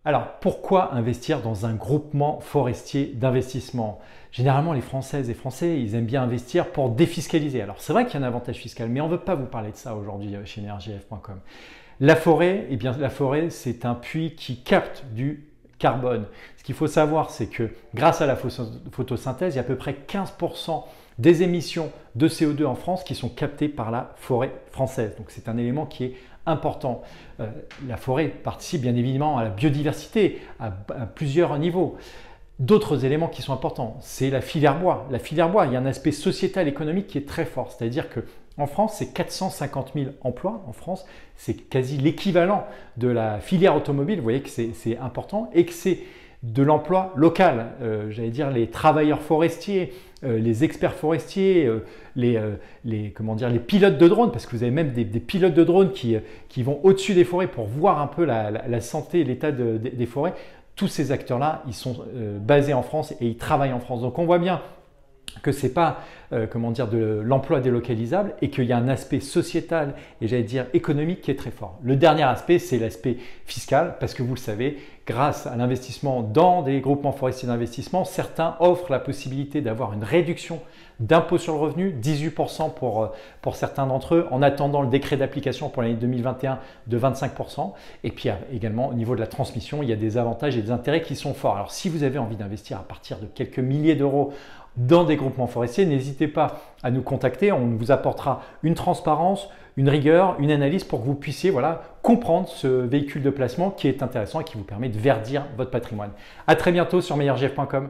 Alors, pourquoi investir dans un groupement forestier d'investissement? Généralement, les Françaises et Français, ils aiment bien investir pour défiscaliser. Alors, c'est vrai qu'il y a un avantage fiscal, mais on ne veut pas vous parler de ça aujourd'hui chez energyf.com. La forêt, eh bien, la forêt, c'est un puits qui capte du carbone. Ce qu'il faut savoir, c'est que grâce à la photosynthèse, il y a à peu près 15% des émissions de CO2 en France qui sont captées par la forêt française. Donc c'est un élément qui est important. La forêt participe bien évidemment à la biodiversité à plusieurs niveaux. D'autres éléments qui sont importants, c'est la filière bois. La filière bois, il y a un aspect sociétal économique qui est très fort, c'est-à-dire que en France, c'est 450 000 emplois. En France, c'est quasi l'équivalent de la filière automobile. Vous voyez que c'est important et que c'est de l'emploi local. J'allais dire les travailleurs forestiers, les experts forestiers, les pilotes de drones, parce que vous avez même des pilotes de drones qui vont au-dessus des forêts pour voir un peu la santé et l'état des forêts. Tous ces acteurs-là, ils sont basés en France et ils travaillent en France. Donc on voit bien que ce n'est pas de l'emploi délocalisable et qu'il y a un aspect sociétal et j'allais dire économique qui est très fort. Le dernier aspect, c'est l'aspect fiscal parce que vous le savez, grâce à l'investissement dans des groupements forestiers d'investissement, certains offrent la possibilité d'avoir une réduction d'impôt sur le revenu, 18% pour certains d'entre eux, en attendant le décret d'application pour l'année 2021 de 25%. Et puis également au niveau de la transmission, il y a des avantages et des intérêts qui sont forts. Alors si vous avez envie d'investir à partir de quelques milliers d'euros dans des groupements forestiers, n'hésitez pas à nous contacter. On vous apportera une transparence, une rigueur, une analyse pour que vous puissiez comprendre ce véhicule de placement qui est intéressant et qui vous permet de verdir votre patrimoine. À très bientôt sur meilleurgf.com.